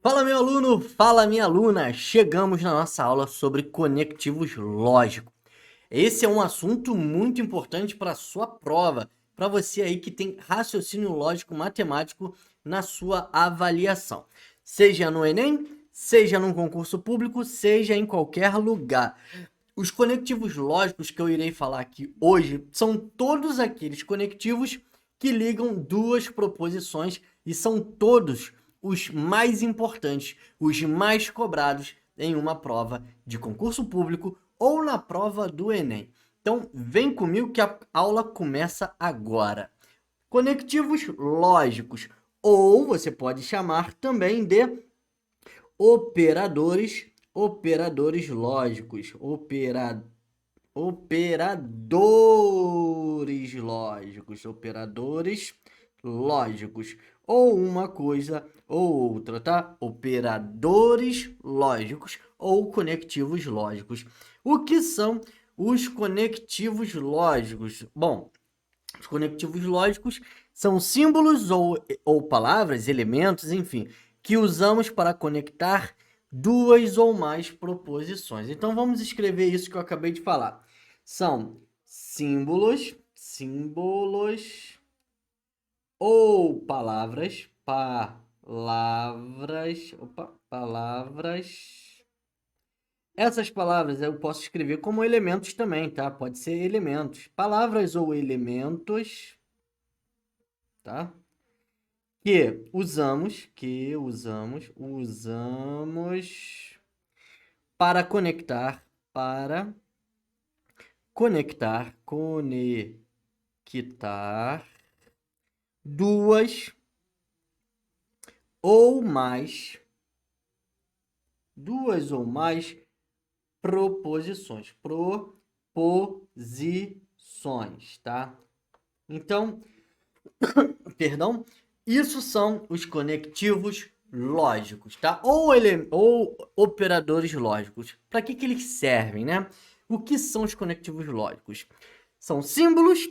Fala, meu aluno, fala, minha aluna. Chegamos na nossa aula sobre conectivos lógicos. Esse é um assunto muito importante para a sua prova, para você aí que tem raciocínio lógico matemático na sua avaliação. Seja no Enem, seja num concurso público, seja em qualquer lugar. Os conectivos lógicos que eu irei falar aqui hoje são todos aqueles conectivos que ligam duas proposições e são todos os mais importantes, os mais cobrados em uma prova de concurso público ou na prova do Enem. Então, vem comigo que a aula começa agora. Conectivos lógicos, ou você pode chamar também de operadores lógicos, operadores lógicos, ou uma coisa ou outra, tá? Operadores lógicos ou conectivos lógicos. O que são os conectivos lógicos? Bom, os conectivos lógicos são símbolos ou palavras, elementos, enfim, que usamos para conectar duas ou mais proposições. Então, vamos escrever isso que eu acabei de falar. São símbolos ou palavras. Essas palavras eu posso escrever como elementos também, tá? Pode ser elementos. Palavras ou elementos, tá? Que usamos para conectar duas ou mais proposições, tá? Então, perdão, isso são os conectivos lógicos, tá? Ou operadores lógicos. Para que eles servem, né? O que são os conectivos lógicos? São símbolos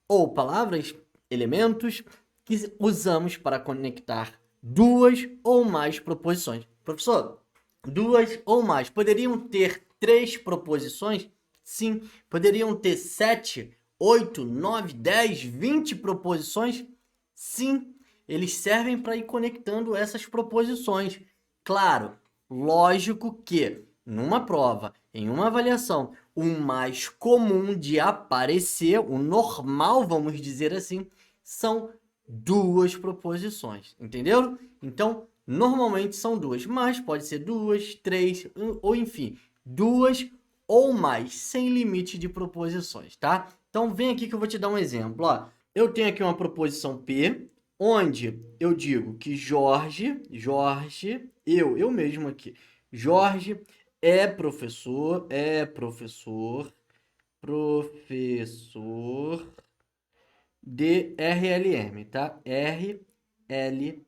ou palavras, elementos que usamos para conectar duas ou mais proposições. Professor, duas ou mais. Poderiam ter três proposições? Sim. Poderiam ter 7, 8, 9, 10, 20 proposições? Sim. Eles servem para ir conectando essas proposições. Claro, lógico que numa prova, em uma avaliação, o mais comum de aparecer, o normal, vamos dizer assim, são duas proposições, entendeu? Então, normalmente são duas, mas pode ser duas, três, ou enfim, duas ou mais, sem limite de proposições, tá? Então, vem aqui que eu vou te dar um exemplo, ó. Eu tenho aqui uma proposição P, onde eu digo que Jorge, eu mesmo aqui, Jorge professor de RLM, tá? RLM,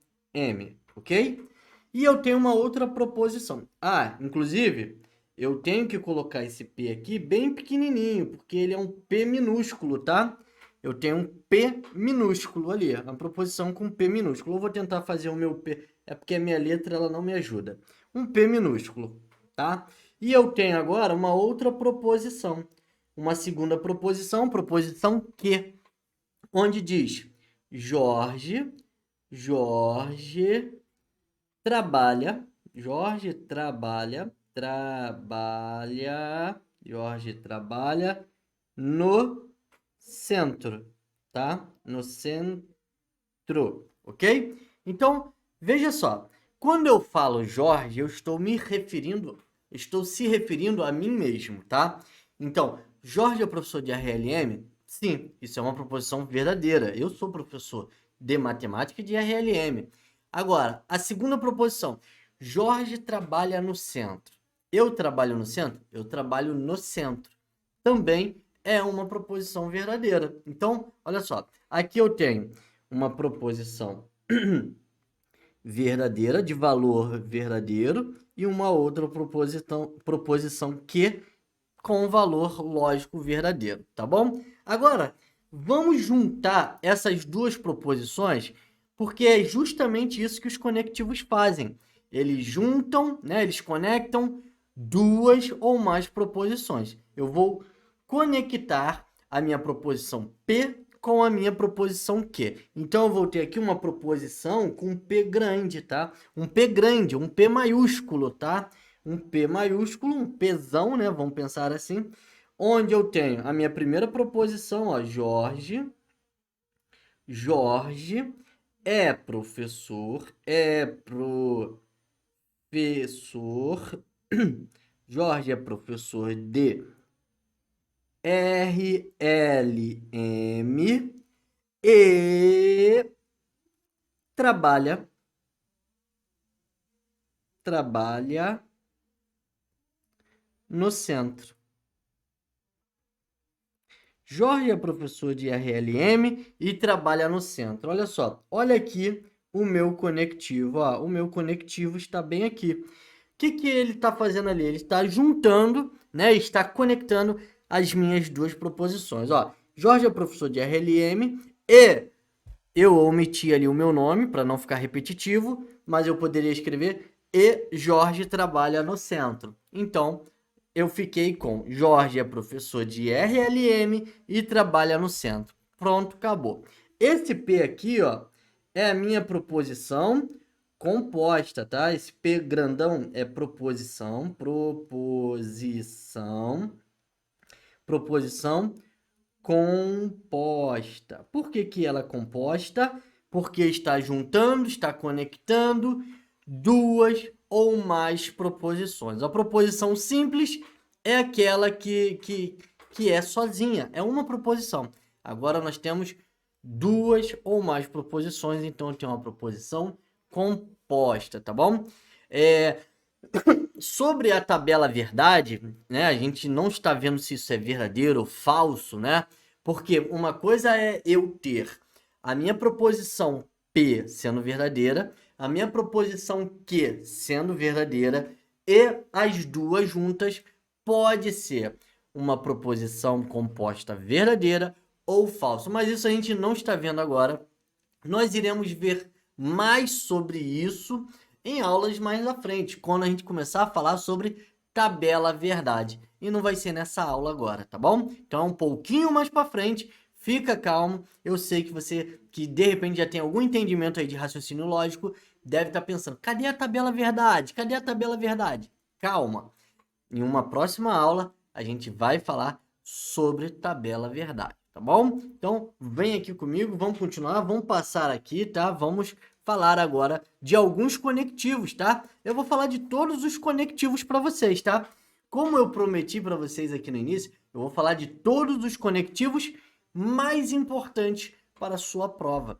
ok? E eu tenho uma outra proposição. Ah, inclusive, eu tenho que colocar esse P aqui bem pequenininho, porque ele é um P minúsculo, tá? Eu tenho um P minúsculo ali, uma proposição com P minúsculo. Eu vou tentar fazer o meu P, é porque a minha letra ela não me ajuda. Um P minúsculo, tá? E eu tenho agora uma outra proposição, uma segunda proposição, proposição Q, onde diz Jorge trabalha, Jorge trabalha no centro, tá? No centro, ok? Então, veja só, quando eu falo Jorge, eu estou se referindo a mim mesmo, tá? Então, Jorge é professor de RLM? Sim, isso é uma proposição verdadeira. Eu sou professor de matemática e de RLM. Agora, a segunda proposição, Jorge trabalha no centro. Eu trabalho no centro? Eu trabalho no centro. Também é uma proposição verdadeira. Então, olha só, aqui eu tenho uma proposição verdadeira, de valor verdadeiro, e uma outra proposição que com valor lógico verdadeiro, tá bom? Agora, vamos juntar essas duas proposições, porque é justamente isso que os conectivos fazem. eles juntam, né? Eles conectam duas ou mais proposições. Eu vou conectar a minha proposição P com a minha proposição Q. Então, eu vou ter aqui uma proposição com P grande, tá? Um P grande, um P maiúsculo, tá? Um P maiúsculo, um Pzão, né? Vamos pensar assim. Onde eu tenho a minha primeira proposição, ó, Jorge é professor, Jorge é professor de RLM e trabalha no centro. Jorge é professor de RLM e trabalha no centro. Olha só, olha aqui o meu conectivo. Ó, o meu conectivo está bem aqui. O que ele está fazendo ali? Ele está juntando, né? Está conectando as minhas duas proposições. Ó, Jorge é professor de RLM e eu omiti ali o meu nome para não ficar repetitivo, mas eu poderia escrever e Jorge trabalha no centro. Então, eu fiquei com Jorge é professor de RLM e trabalha no centro. Pronto, acabou. Esse P aqui, ó, é a minha proposição composta, tá? Esse P grandão é proposição composta. Por que ela é composta? Porque está juntando, está conectando duas ou mais proposições. A proposição simples é aquela que é sozinha, é uma proposição. Agora nós temos duas ou mais proposições, então eu tenho uma proposição composta, tá bom? Sobre a tabela verdade, né? A gente não está vendo se isso é verdadeiro ou falso, né? Porque uma coisa é eu ter a minha proposição P sendo verdadeira, a minha proposição Q sendo verdadeira e as duas juntas pode ser uma proposição composta verdadeira ou falsa. Mas isso a gente não está vendo agora. Nós iremos ver mais sobre isso em aulas mais à frente, quando a gente começar a falar sobre tabela verdade. E não vai ser nessa aula agora, tá bom? Então, um pouquinho mais para frente, fica calmo. Eu sei que você, que de repente já tem algum entendimento aí de raciocínio lógico, deve estar pensando, cadê a tabela verdade? Cadê a tabela verdade? Calma. Em uma próxima aula, a gente vai falar sobre tabela verdade, tá bom? Então, vem aqui comigo, vamos continuar, vamos passar aqui, tá? Vamos falar agora de alguns conectivos, tá? Eu vou falar de todos os conectivos para vocês, tá? Como eu prometi para vocês aqui no início, eu vou falar de todos os conectivos mais importantes para a sua prova,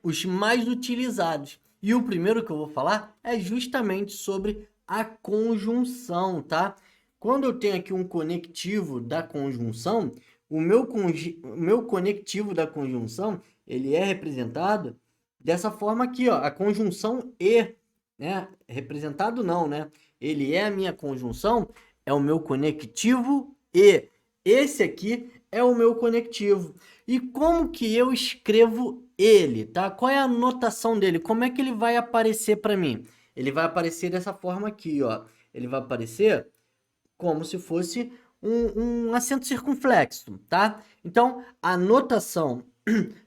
os mais utilizados. E o primeiro que eu vou falar é justamente sobre a conjunção, tá? Quando eu tenho aqui um conectivo da conjunção, o meu conectivo da conjunção, ele é representado dessa forma aqui, ó, a conjunção e, né? Representado não, né? Ele é a minha conjunção, é o meu conectivo e. Esse aqui é o meu conectivo. E como que eu escrevo ele, tá? Qual é a notação dele? Como é que ele vai aparecer para mim? Ele vai aparecer dessa forma aqui, ó. Ele vai aparecer como se fosse um acento circunflexo, tá? Então, a notação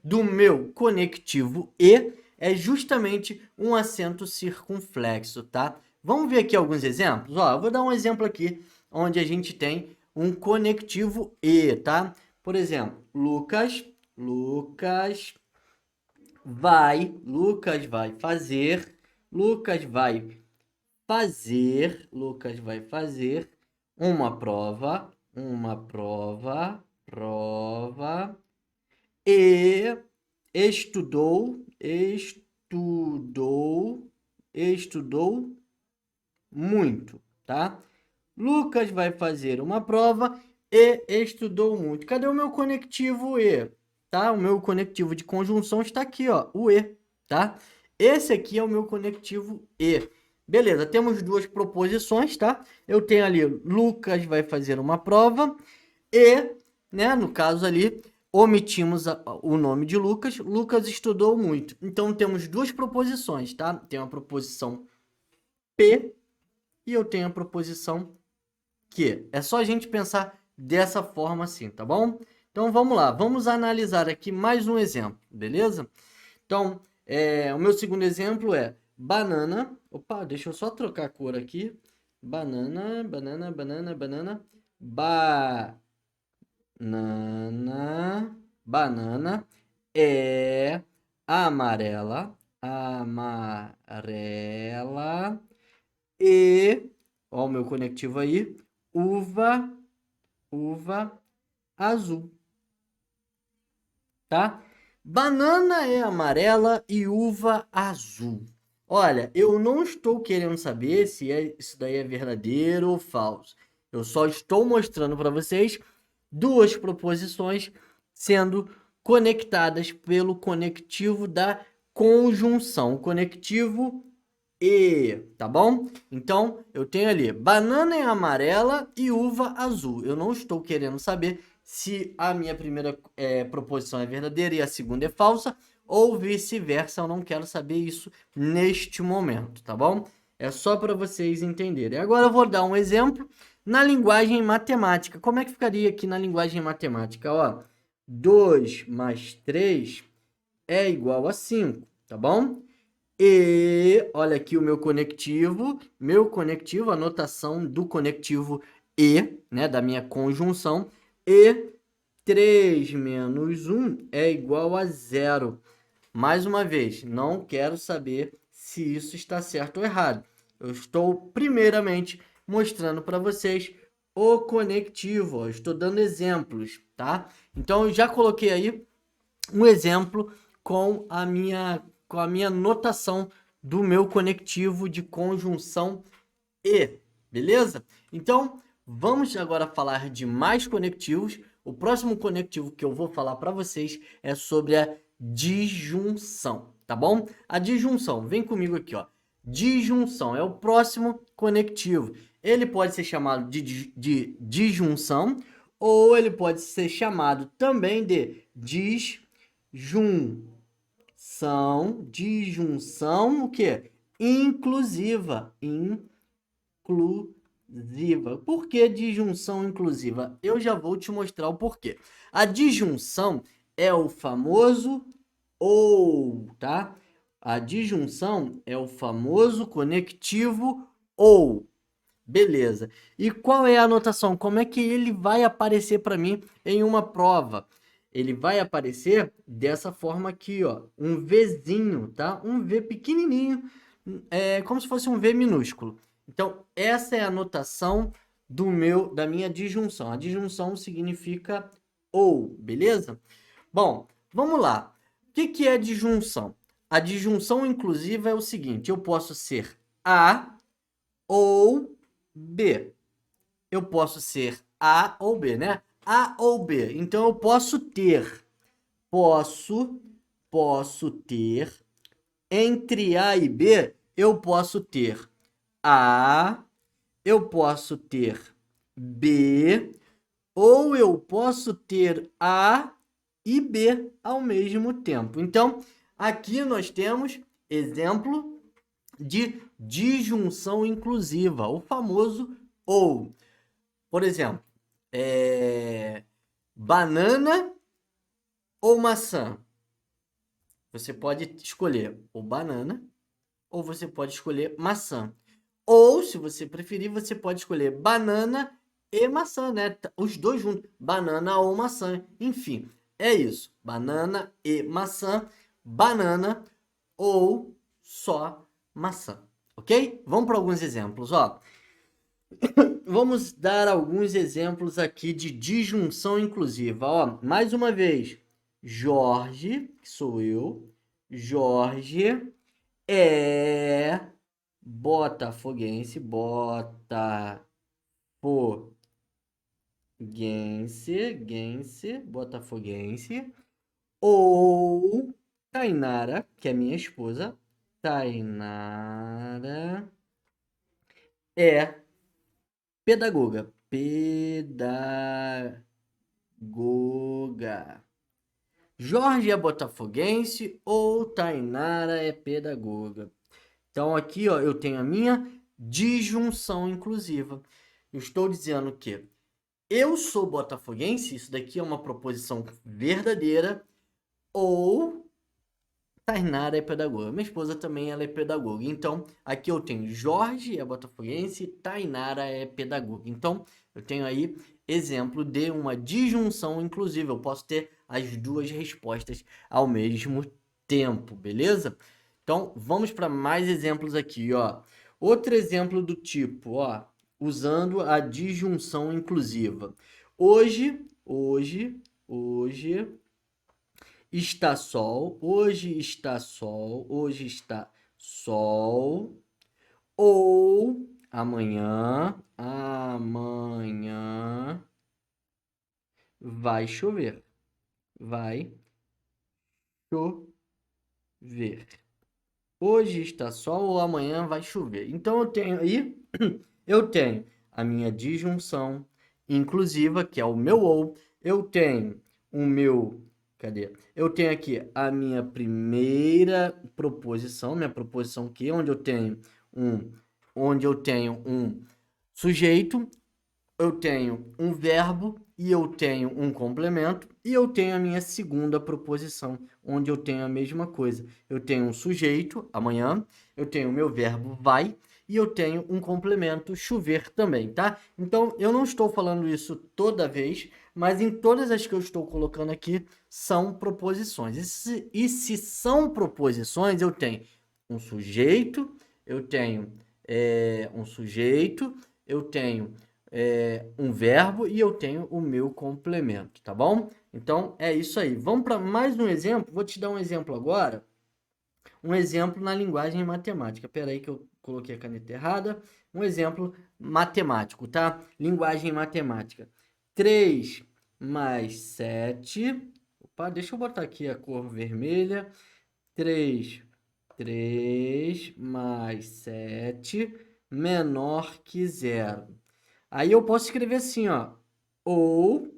do meu conectivo E é justamente um acento circunflexo, tá? Vamos ver aqui alguns exemplos? Ó, eu vou dar um exemplo aqui, onde a gente tem um conectivo E, tá? Por exemplo, Lucas vai fazer uma prova e estudou muito, tá? Lucas vai fazer uma prova e estudou muito. Cadê o meu conectivo E? Tá? O meu conectivo de conjunção está aqui, ó, o E, tá? Esse aqui é o meu conectivo E. Beleza, temos duas proposições, tá? Eu tenho ali, Lucas vai fazer uma prova e, né, no caso ali, omitimos o nome de Lucas. Lucas estudou muito. Então, temos duas proposições, tá? Tem uma proposição P e eu tenho a proposição que. É só a gente pensar dessa forma assim, tá bom? Então vamos lá, vamos analisar aqui mais um exemplo, beleza? Então, o meu segundo exemplo é banana. Opa, deixa eu só trocar a cor aqui. Banana, banana, banana, banana. Banana, banana é amarela, amarela e, ó, o meu conectivo aí, uva, uva azul, tá? Banana é amarela e uva azul. Olha, eu não estou querendo saber se isso daí é verdadeiro ou falso. Eu só estou mostrando para vocês duas proposições sendo conectadas pelo conectivo da conjunção, o conectivo e, tá bom? Então, eu tenho ali banana é amarela e uva azul. Eu não estou querendo saber se a minha primeira proposição é verdadeira e a segunda é falsa, ou vice-versa. Eu não quero saber isso neste momento, tá bom? É só para vocês entenderem. Agora eu vou dar um exemplo na linguagem matemática. Como é que ficaria aqui na linguagem matemática? Ó, 2 mais 3 é igual a 5, tá bom? E olha aqui o meu conectivo, a notação do conectivo e, né, da minha conjunção, e 3 menos 1 é igual a 0. Mais uma vez, não quero saber se isso está certo ou errado. Eu estou primeiramente mostrando para vocês o conectivo, ó. Estou dando exemplos, tá? Então eu já coloquei aí um exemplo com a minha notação do meu conectivo de conjunção e, beleza? Então, vamos agora falar de mais conectivos. O próximo conectivo que eu vou falar para vocês é sobre a disjunção, tá bom? A disjunção, vem comigo aqui, ó. Disjunção é o próximo conectivo. Ele pode ser chamado de disjunção ou ele pode ser chamado também de disjunção, o quê? Inclusiva, inclusiva. Por que disjunção inclusiva? Eu já vou te mostrar o porquê. A disjunção é o famoso ou, tá? A disjunção é o famoso conectivo ou. Beleza. E qual é a anotação? Como é que ele vai aparecer para mim em uma prova? Ele vai aparecer dessa forma aqui, ó, um Vzinho, tá? Um V pequenininho, como se fosse um V minúsculo. Então, essa é a anotação da minha disjunção. A disjunção significa ou, beleza? Bom, vamos lá. O que é disjunção? A disjunção inclusiva é o seguinte: eu posso ser A ou B. Eu posso ser A ou B, né? A ou B. Então eu posso ter entre A e B, eu posso ter A, eu posso ter B, ou eu posso ter A e B ao mesmo tempo. Então, aqui nós temos exemplo de disjunção inclusiva, o famoso ou. Por exemplo, banana ou maçã? Você pode escolher ou banana ou você pode escolher maçã. Ou, se você preferir, você pode escolher banana e maçã, né? Os dois juntos, banana ou maçã. Enfim, é isso. Banana e maçã, banana ou só maçã, ok? Vamos para alguns exemplos, ó. Vamos dar alguns exemplos aqui de disjunção inclusiva. Ó, mais uma vez, Jorge, que sou eu, Jorge é botafoguense, botafoguense, ou Tainara, que é minha esposa, Tainara é pedagoga. Pedagoga. Jorge é botafoguense ou Tainara é pedagoga. Então aqui, ó, eu tenho a minha disjunção inclusiva. Eu estou dizendo que eu sou botafoguense, isso daqui é uma proposição verdadeira, ou Tainara é pedagoga. Minha esposa também ela é pedagoga. Então, aqui eu tenho Jorge é botafoguense, Tainara é pedagoga. Então, eu tenho aí exemplo de uma disjunção inclusiva. Eu posso ter as duas respostas ao mesmo tempo, beleza? Então, vamos para mais exemplos aqui, ó. Outro exemplo do tipo, ó, usando a disjunção inclusiva. Hoje está sol, hoje está sol, hoje está sol, ou amanhã vai chover, vai chover. Hoje está sol ou amanhã vai chover. Então eu tenho aí, eu tenho a minha disjunção inclusiva, que é o meu ou, eu tenho o meu, cadê? Eu tenho aqui a minha primeira proposição, minha proposição que onde eu tenho um sujeito, eu tenho um verbo e eu tenho um complemento e eu tenho a minha segunda proposição, onde eu tenho a mesma coisa. Eu tenho um sujeito, amanhã, eu tenho o meu verbo vai e eu tenho um complemento, chover também, tá? Então, eu não estou falando isso toda vez, mas em todas as que eu estou colocando aqui são proposições. E se são proposições, eu tenho um sujeito, eu tenho um sujeito, eu tenho um verbo e eu tenho o meu complemento, tá bom? Então, é isso aí. Vamos para mais um exemplo. Vou te dar um exemplo agora. Um exemplo na linguagem matemática. Espera aí que eu coloquei a caneta errada. Um exemplo matemático, tá? Linguagem matemática. 3 mais 7. Opa, deixa eu botar aqui a cor vermelha. 3 mais 7 menor que 0. Aí eu posso escrever assim, ó. Ou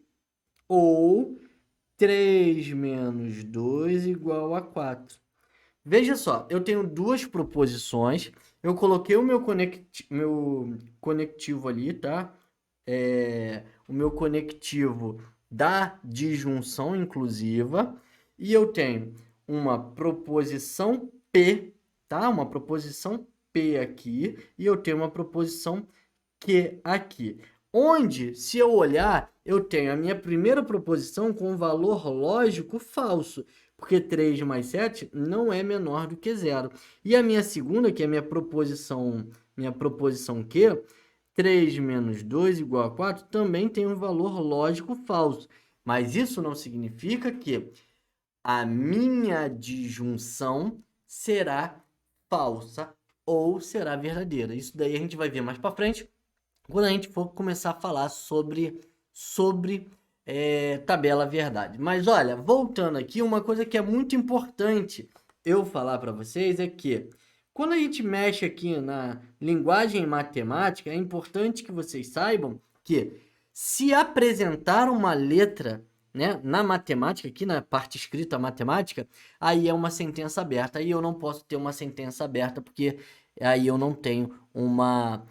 3 menos 2 igual a 4. Veja só, eu tenho duas proposições. Eu coloquei o meu conectivo ali, tá? O meu conectivo da disjunção inclusiva. E eu tenho uma proposição P, tá? Uma proposição P aqui. E eu tenho uma proposição Q aqui. Onde, se eu olhar, eu tenho a minha primeira proposição com valor lógico falso, porque 3 mais 7 não é menor do que 0. E a minha segunda, que é a minha proposição Q, 3 menos 2 igual a 4, também tem um valor lógico falso. Mas isso não significa que a minha disjunção será falsa ou será verdadeira. Isso daí a gente vai ver mais para frente, quando a gente for começar a falar sobre tabela verdade. Mas olha, voltando aqui, uma coisa que é muito importante eu falar para vocês é que quando a gente mexe aqui na linguagem matemática, é importante que vocês saibam que se apresentar uma letra, né, na matemática, aqui na parte escrita matemática, aí é uma sentença aberta. Aí eu não posso ter uma sentença aberta, porque aí eu não tenho uma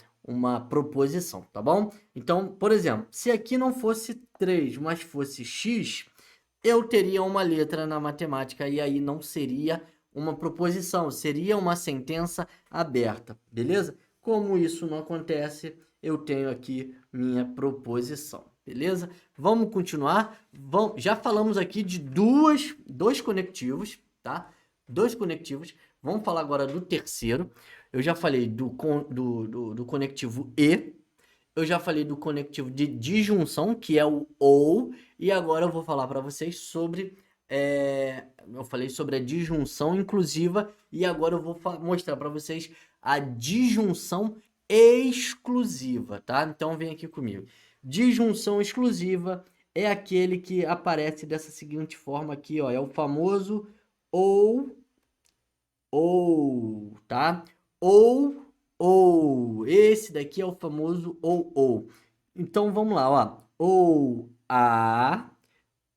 proposição, tá bom? Então, por exemplo, se aqui não fosse 3, mas fosse x, eu teria uma letra na matemática e aí não seria uma proposição, seria uma sentença aberta, beleza? Como isso não acontece, eu tenho aqui minha proposição, beleza? Vamos continuar. Já falamos aqui de dois conectivos, tá? Dois conectivos. Vamos falar agora do terceiro. Eu já falei do conectivo e, eu já falei do conectivo de disjunção, que é o ou, e agora eu vou falar para vocês sobre. Eu falei sobre a disjunção inclusiva, e agora eu vou mostrar para vocês a disjunção exclusiva, tá? Então vem aqui comigo. Disjunção exclusiva é aquele que aparece dessa seguinte forma aqui, ó, é o famoso ou, tá? Ou. Esse daqui é o famoso ou. Então, vamos lá, ó. Ou A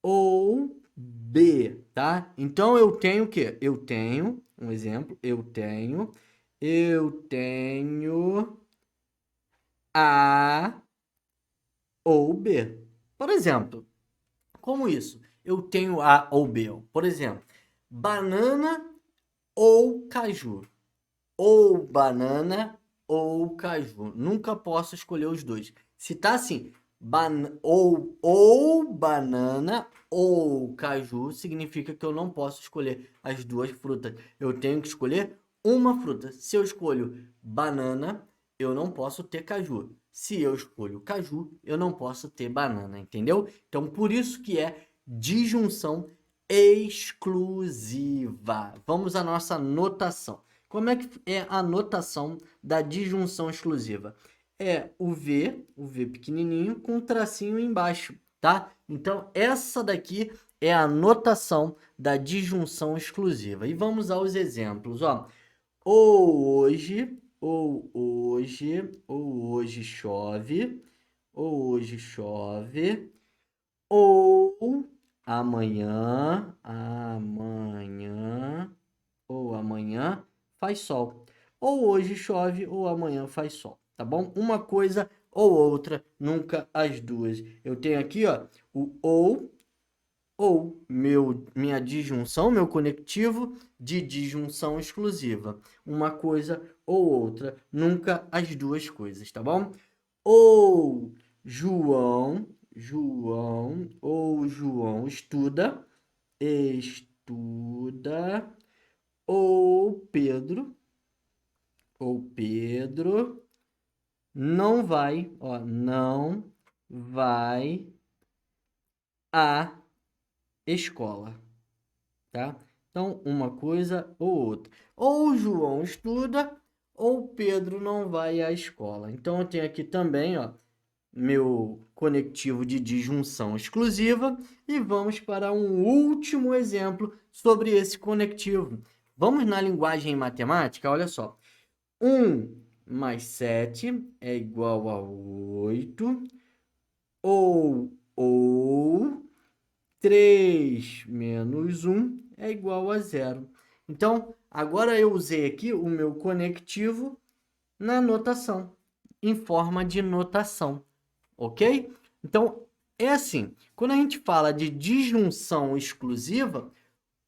ou B, tá? Então, eu tenho o quê? Eu tenho, um exemplo, eu tenho A ou B. Por exemplo, como isso? Eu tenho A ou B. Por exemplo, banana ou caju. Ou banana ou caju. Nunca posso escolher os dois. Se tá assim, ou banana ou caju, significa que eu não posso escolher as duas frutas. Eu tenho que escolher uma fruta. Se eu escolho banana, eu não posso ter caju. Se eu escolho caju, eu não posso ter banana, entendeu? Então, por isso que é disjunção exclusiva. Vamos à nossa notação. Como é que é a notação da disjunção exclusiva? É o V pequenininho com um tracinho embaixo, tá? Então, essa daqui é a notação da disjunção exclusiva. E vamos aos exemplos, ó. Ou hoje chove, ou amanhã faz sol. Ou hoje chove ou amanhã faz sol, tá bom? Uma coisa ou outra, nunca as duas. Eu tenho aqui, ó, o minha disjunção, meu conectivo de disjunção exclusiva. Uma coisa ou outra, nunca as duas coisas, tá bom? Ou João estuda, ou Pedro não vai, ó, não vai à escola, tá? Então, uma coisa ou outra. Ou João estuda, ou Pedro não vai à escola. Então, eu tenho aqui também, ó, meu conectivo de disjunção exclusiva e vamos para um último exemplo sobre esse conectivo. Vamos na linguagem matemática, olha só. 1 mais 7 é igual a 8, ou 3 menos 1 é igual a 0. Então, agora eu usei aqui o meu conectivo na notação, em forma de notação, ok? Então, é assim, quando a gente fala de disjunção exclusiva,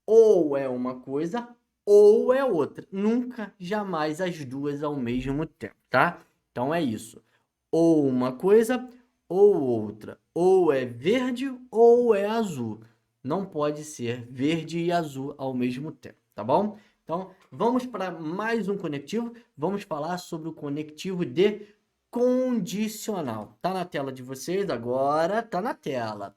ou é uma coisa ou é outra. Nunca, jamais as duas ao mesmo tempo, tá? Então é isso. Ou uma coisa ou outra. Ou é verde ou é azul. Não pode ser verde e azul ao mesmo tempo, tá bom? Então, vamos para mais um conectivo. Vamos falar sobre o conectivo de condicional. Tá na tela de vocês agora, tá na tela.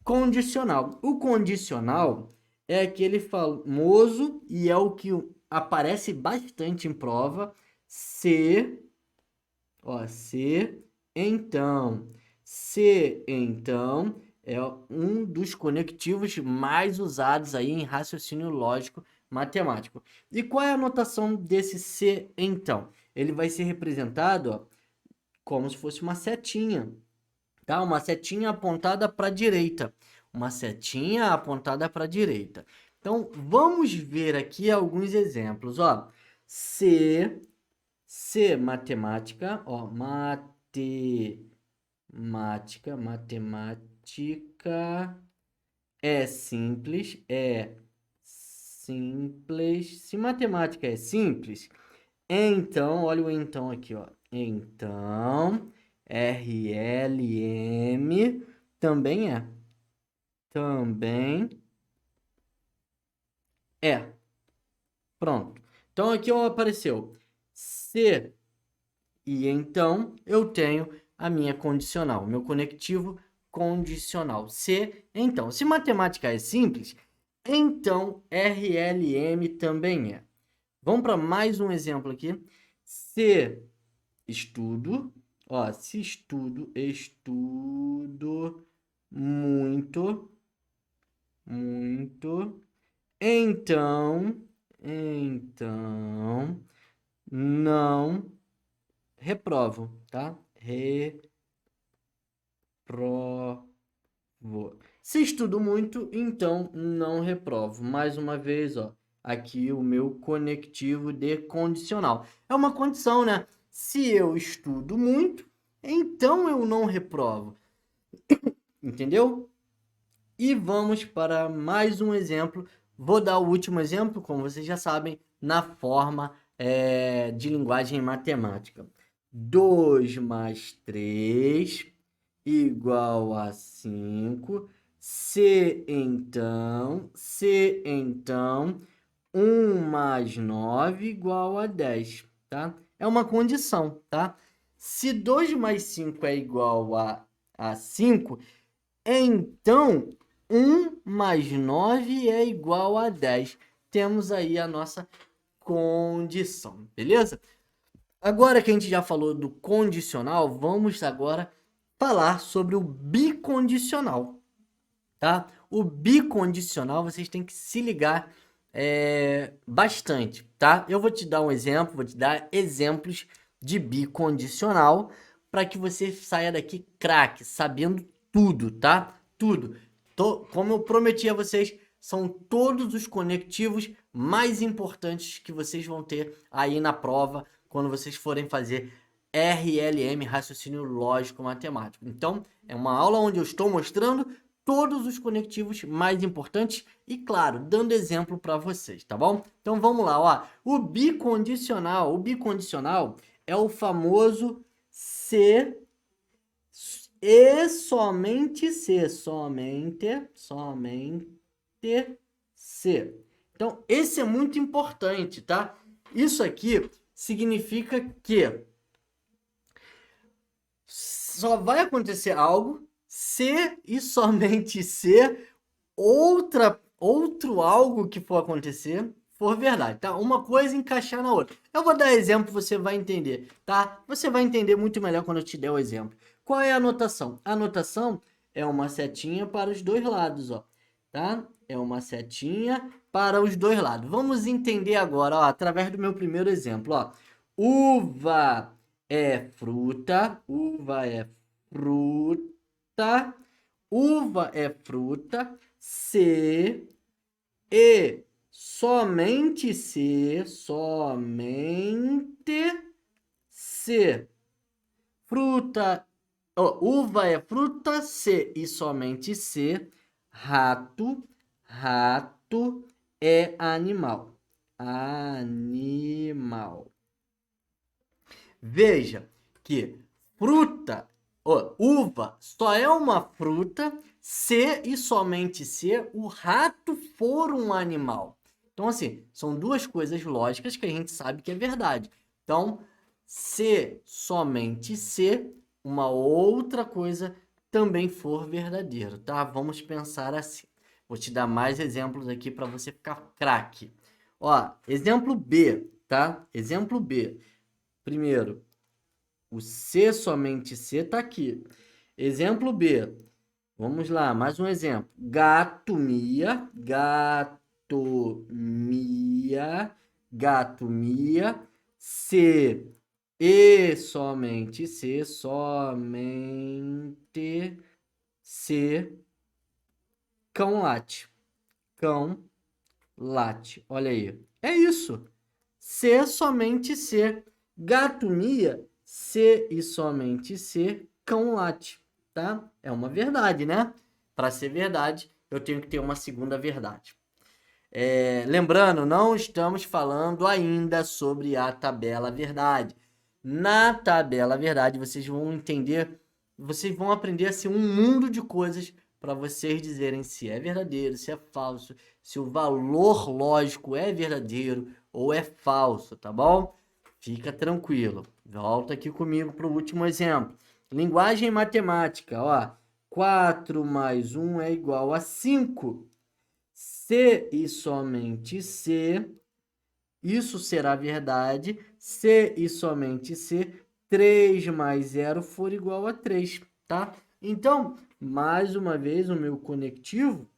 Condicional. O condicional é aquele famoso e é o que aparece bastante em prova. Se, então. Se, então, é um dos conectivos mais usados aí em raciocínio lógico matemático. E qual é a notação desse se, então? Ele vai ser representado, ó, como se fosse uma setinha, tá? Uma setinha apontada para a direita. Uma setinha apontada para a direita. Então, vamos ver aqui alguns exemplos, ó. Se matemática, ó, matemática é simples. Se matemática é simples, então, olha o então aqui, ó. Então, RLM também é. Também é. Pronto. Então, aqui ó, apareceu se e então eu tenho a minha condicional, meu conectivo condicional. Se, então. Se matemática é simples, então RLM também é. Vamos para mais um exemplo aqui. Se estudo, ó, se estudo muito, então não reprovo, tá? Reprovo. Se estudo muito, então não reprovo. Mais uma vez, ó, aqui o meu conectivo de condicional. É uma condição, né? Se eu estudo muito, então eu não reprovo. Entendeu? E vamos para mais um exemplo. Vou dar o último exemplo, como vocês já sabem, na forma de linguagem matemática. 2 mais 3 igual a 5. Se então 1 mais 9 igual a 10, tá? É uma condição, tá? Se 2 mais 5 é igual a 5, então 1 mais 9 é igual a 10. Temos aí a nossa condição, beleza? Agora que a gente já falou do condicional, vamos agora falar sobre o bicondicional, tá? O bicondicional vocês têm que se ligar bastante, tá? Eu vou te dar um exemplo, vou te dar exemplos de bicondicional para que você saia daqui craque, sabendo tudo, tá? Tudo. Como eu prometi a vocês, são todos os conectivos mais importantes que vocês vão ter aí na prova quando vocês forem fazer RLM, raciocínio lógico matemático. Então, é uma aula onde eu estou mostrando todos os conectivos mais importantes e, claro, dando exemplo para vocês, tá bom? Então, vamos lá, ó. O bicondicional é o famoso se e somente se, somente se. Então, esse é muito importante, tá? Isso aqui significa que só vai acontecer algo se e somente se outro algo que for acontecer for verdade, tá? Uma coisa encaixar na outra. Eu vou dar exemplo, você vai entender, tá? Você vai entender muito melhor quando eu te der o exemplo. Qual é a anotação? A anotação é uma setinha para os dois lados, ó, tá? É uma setinha para os dois lados. Vamos entender agora, ó, através do meu primeiro exemplo, ó. Uva é fruta, uva é fruta, uva é fruta, se e somente se fruta, uva é fruta, se e somente se rato é animal. Veja que fruta, uva, só é uma fruta se e somente se o rato for um animal. Então, assim, são duas coisas lógicas que a gente sabe que é verdade. Então, se somente se uma outra coisa também for verdadeiro, tá? Vamos pensar assim. Vou te dar mais exemplos aqui para você ficar craque. Ó, exemplo B, tá? Exemplo B. Primeiro, o se somente se tá aqui. Exemplo B. Vamos lá, mais um exemplo. Gato mia, se e somente se cão late. Cão late. Olha aí. É isso. Se somente se. Gato mia, se e somente se cão late, tá? É uma verdade, né? Para ser verdade, eu tenho que ter uma segunda verdade. Lembrando, não estamos falando ainda sobre a tabela verdade. Na tabela verdade, vocês vão entender, vocês vão aprender assim um mundo de coisas para vocês dizerem se é verdadeiro, se é falso, se o valor lógico é verdadeiro ou é falso, tá bom? Fica tranquilo. Volta aqui comigo para o último exemplo. Linguagem matemática, ó. 4 mais 1 é igual a 5. Se e somente se, isso será verdade, se e somente se 3 mais 0 for igual a 3, tá? Então, mais uma vez, o meu conectivo,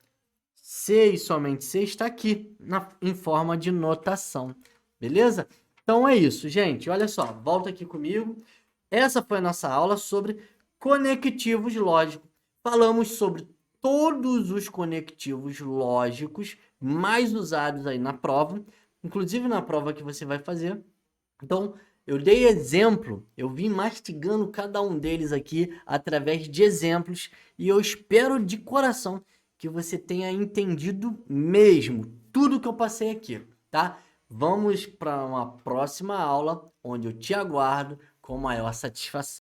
se e somente se, está aqui em forma de notação, beleza? Então é isso, gente. Olha só, volta aqui comigo. Essa foi a nossa aula sobre conectivos lógicos. Falamos sobre todos os conectivos lógicos mais usados aí na prova, inclusive na prova que você vai fazer. Então, Eu dei exemplo, eu vim mastigando cada um deles aqui através de exemplos e eu espero de coração que você tenha entendido mesmo tudo que eu passei aqui, tá? Vamos para uma próxima aula onde eu te aguardo com maior satisfação.